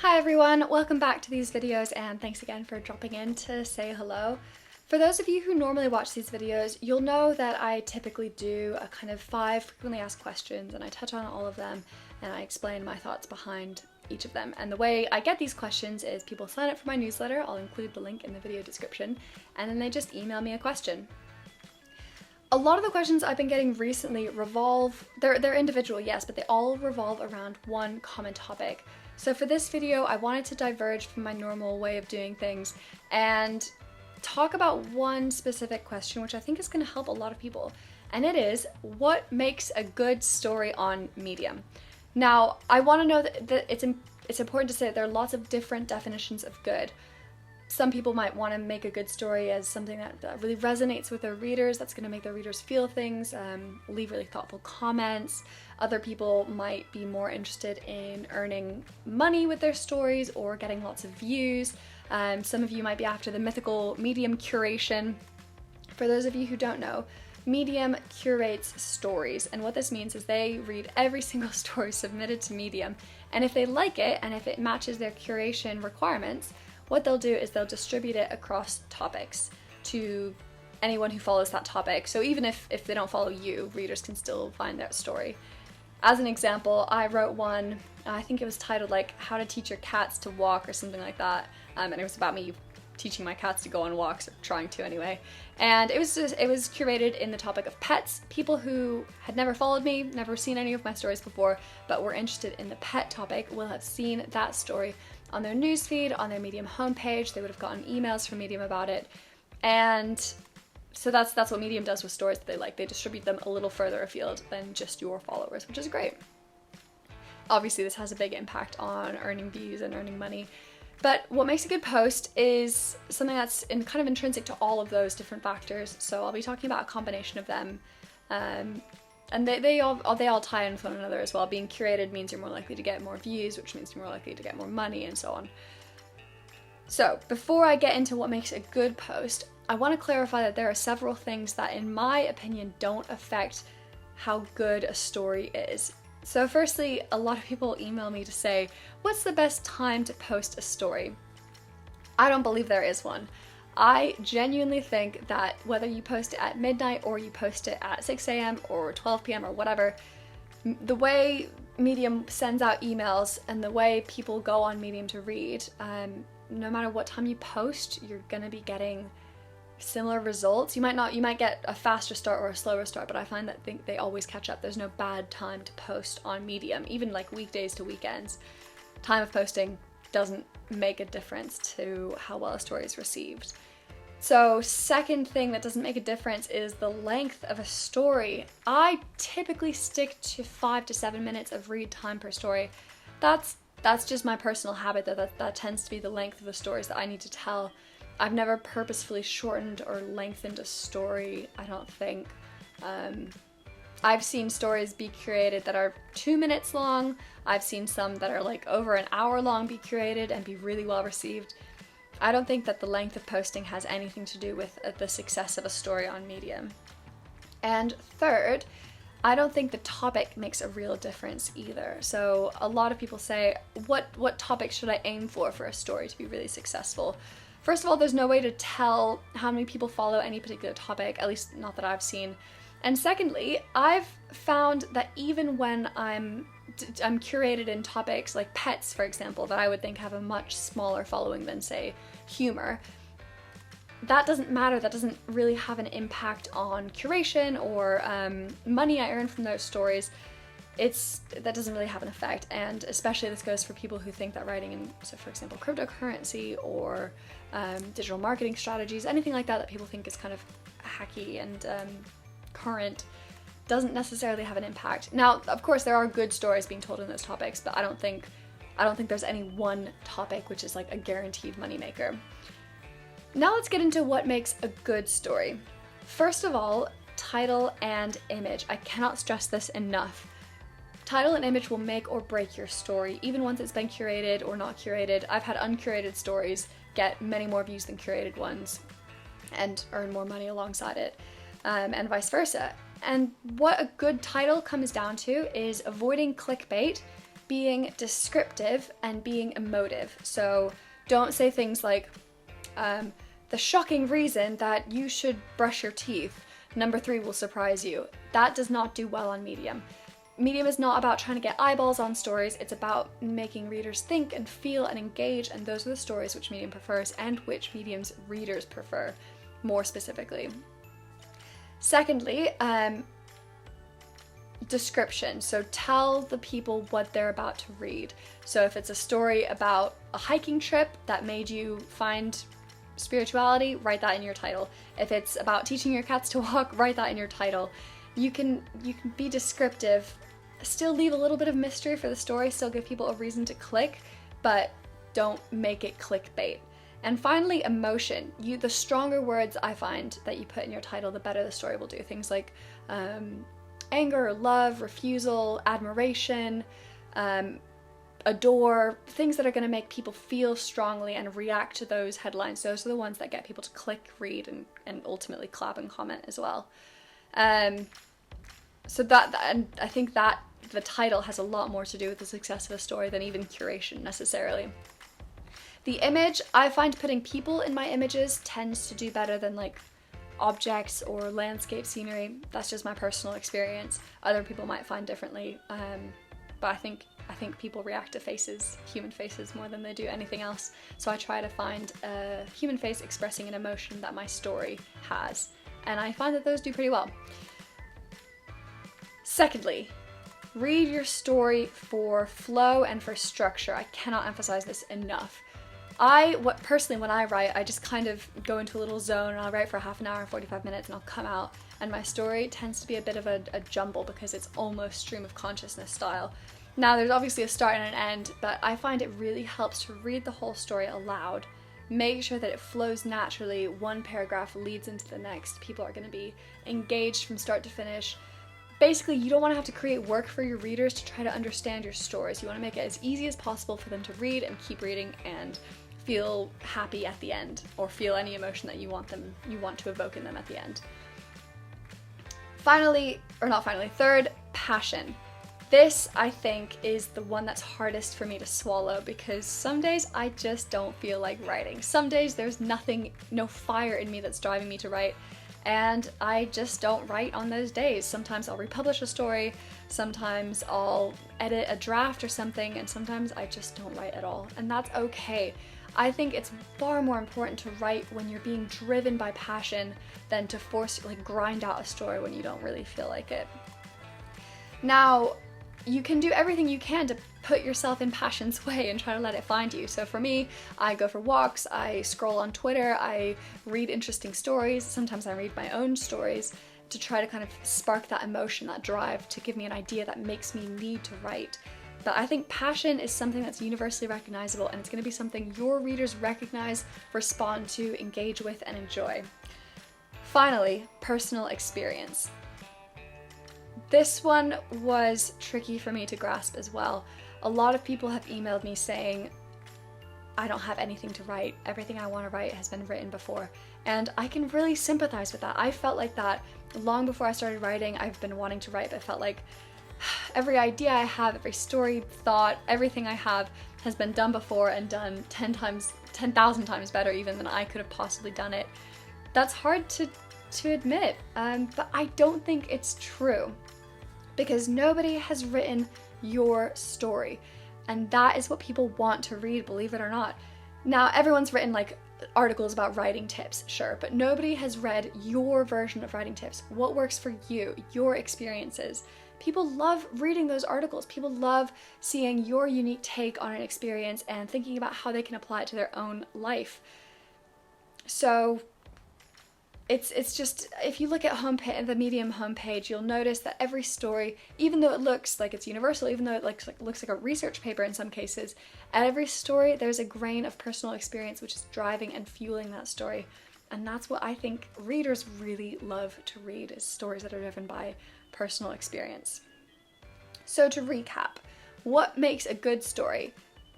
Hi everyone, welcome back to these videos and thanks again for dropping in to say hello. For those of you who normally watch these videos, you'll know that I typically do a kind of 5 frequently asked questions and I touch on all of them and I explain my thoughts behind each of them. And the way I get these questions is people sign up for my newsletter, I'll include the link in the video description, and then they just email me a question. A lot of the questions I've been getting recently they're individual, yes, but they all revolve around one common topic. So for this video, I wanted to diverge from my normal way of doing things and talk about one specific question, which I think is going to help a lot of people. And it is, what makes a good story on Medium? Now, I want to know that it's important to say that there are lots of different definitions of good. Some people might want to make a good story as something that really resonates with their readers, that's going to make their readers feel things, leave really thoughtful comments. Other people might be more interested in earning money with their stories or getting lots of views. Some of you might be after the mythical Medium curation. For those of you who don't know, Medium curates stories, and what this means is they read every single story submitted to Medium, and if they like it and if it matches their curation requirements, what they'll do is they'll distribute it across topics to anyone who follows that topic. So even if they don't follow you, readers can still find that story. As an example, I wrote one, I think it was titled like How to Teach Your Cats to Walk or something like that, and it was about me teaching my cats to go on walks, or trying to anyway. And it was curated in the topic of pets. People who had never followed me, never seen any of my stories before, but were interested in the pet topic will have seen that story on their newsfeed, on their Medium homepage. They would have gotten emails from Medium about it. And so that's what Medium does with stories that they like. They distribute them a little further afield than just your followers, which is great. Obviously, this has a big impact on earning views and earning money. But what makes a good post is something that's kind of intrinsic to all of those different factors. So I'll be talking about a combination of them. And they all tie in with one another as well. Being curated means you're more likely to get more views, which means you're more likely to get more money, and so on. So before I get into what makes a good post, I want to clarify that there are several things that, in my opinion, don't affect how good a story is. So firstly, a lot of people email me to say, what's the best time to post a story? I don't believe there is one. I genuinely think that whether you post it at midnight or you post it at 6 a.m. or 12 p.m. or whatever, the way Medium sends out emails and the way people go on Medium to read, no matter what time you post, you're gonna be getting similar results. You might get a faster start or a slower start, but I find that they always catch up. There's no bad time to post on Medium, even like weekdays to weekends. Time of posting doesn't make a difference to how well a story is received. So second thing that doesn't make a difference is the length of a story. I typically stick to 5 to 7 minutes of read time per story. That's just my personal habit, that tends to be the length of the stories that I need to tell. I've never purposefully shortened or lengthened a story, I don't think. I've seen stories be curated that are 2 minutes long. I've seen some that are like over an hour long be curated and be really well received. I don't think that the length of posting has anything to do with the success of a story on Medium. And third, I don't think the topic makes a real difference either. So a lot of people say, what topic should I aim for a story to be really successful? First of all, there's no way to tell how many people follow any particular topic, at least not that I've seen. And secondly, I've found that even when I'm curated in topics like pets, for example, that I would think have a much smaller following than, say, humor, that doesn't matter. That doesn't really have an impact on curation or money I earn from those stories. That doesn't really have an effect, and especially this goes for people who think that writing in, so for example, cryptocurrency or digital marketing strategies, anything like that people think is kind of hacky and current, doesn't necessarily have an impact. Now, of course, there are good stories being told in those topics, but I don't think there's any one topic which is like a guaranteed moneymaker. Now let's get into what makes a good story. First of all, title and image. I cannot stress this enough. Title and image will make or break your story, even once it's been curated or not curated. I've had uncurated stories get many more views than curated ones and earn more money alongside it, and vice versa. And what a good title comes down to is avoiding clickbait, being descriptive and being emotive. So don't say things like, the shocking reason that you should brush your teeth. Number 3 will surprise you. That does not do well on Medium. Medium is not about trying to get eyeballs on stories, it's about making readers think and feel and engage, and those are the stories which Medium prefers and which Medium's readers prefer, more specifically. Secondly, description. So tell the people what they're about to read. So if it's a story about a hiking trip that made you find spirituality, write that in your title. If it's about teaching your cats to walk, write that in your title. You can be descriptive, still leave a little bit of mystery for the story, still give people a reason to click, but don't make it clickbait. And finally, emotion. The stronger words I find that you put in your title, the better the story will do. Things like anger, love, refusal, admiration, adore, things that are going to make people feel strongly and react to those headlines. Those are the ones that get people to click, read, and ultimately clap and comment as well. So and I think that the title has a lot more to do with the success of a story than even curation necessarily. The image, I find putting people in my images tends to do better than like objects or landscape scenery. That's just my personal experience. Other people might find differently, but I think people react to faces, human faces, more than they do anything else. So I try to find a human face expressing an emotion that my story has, and I find that those do pretty well. Secondly, read your story for flow and for structure. I cannot emphasize this enough. Personally, when I write, I just kind of go into a little zone and I'll write for half an hour, 45 minutes, and I'll come out, and my story tends to be a bit of a jumble because it's almost stream of consciousness style. Now, there's obviously a start and an end, but I find it really helps to read the whole story aloud. Make sure that it flows naturally, one paragraph leads into the next, people are going to be engaged from start to finish. Basically, you don't want to have to create work for your readers to try to understand your stories. You want to make it as easy as possible for them to read and keep reading and feel happy at the end, or feel any emotion that you want to evoke in them at the end. Third, passion. This, I think, is the one that's hardest for me to swallow, because some days I just don't feel like writing. Some days there's no fire in me that's driving me to write, and I just don't write on those days. Sometimes I'll republish a story, sometimes I'll edit a draft or something, and sometimes I just don't write at all, and that's okay. I think it's far more important to write when you're being driven by passion than to grind out a story when you don't really feel like it. Now, you can do everything you can to put yourself in passion's way and try to let it find you. So for me, I go for walks, I scroll on Twitter, I read interesting stories, sometimes I read my own stories to try to kind of spark that emotion, that drive, to give me an idea that makes me need to write. But I think passion is something that's universally recognizable, and it's going to be something your readers recognize, respond to, engage with, and enjoy. Finally, personal experience. This one was tricky for me to grasp as well. A lot of people have emailed me saying, I don't have anything to write. Everything I want to write has been written before. And I can really sympathize with that. I felt like that long before I started writing. I've been wanting to write, but I felt like every idea I have, every story, thought, everything I have has been done before and done 10,000 times better even than I could have possibly done it. That's hard to admit, but I don't think it's true, because nobody has written your story, and that is what people want to read, believe it or not. Now, everyone's written like articles about writing tips, sure, but nobody has read your version of writing tips. What works for you, your experiences. People love reading those articles. People love seeing your unique take on an experience and thinking about how they can apply it to their own life. So it's just, if you look at the Medium homepage, you'll notice that every story, even though it looks like it's universal, even though it looks like a research paper in some cases, at every story there's a grain of personal experience which is driving and fueling that story. And that's what I think readers really love to read, is stories that are driven by personal experience. So to recap, what makes a good story?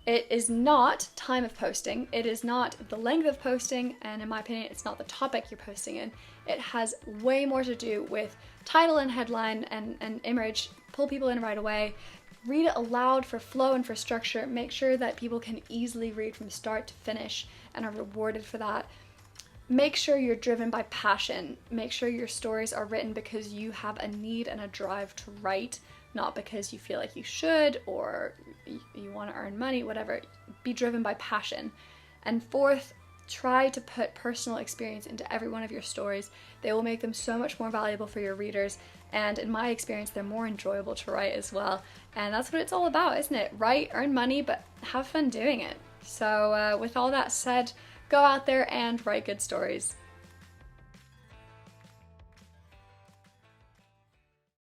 It is not time of posting, it is not the length of posting, and in my opinion, it's not the topic you're posting in. It has way more to do with title and headline and image, pull people in right away, Read it aloud for flow and for structure. Make sure that people can easily read from start to finish and are rewarded for that. Make sure you're driven by passion. Make sure your stories are written because you have a need and a drive to write, not because you feel like you should or you want to earn money, whatever. Be driven by passion. And fourth, try to put personal experience into every one of your stories. They will make them so much more valuable for your readers, and in my experience, they're more enjoyable to write as well. And that's what it's all about, isn't it? Write, earn money, but have fun doing it. So with all that said, go out there and write good stories.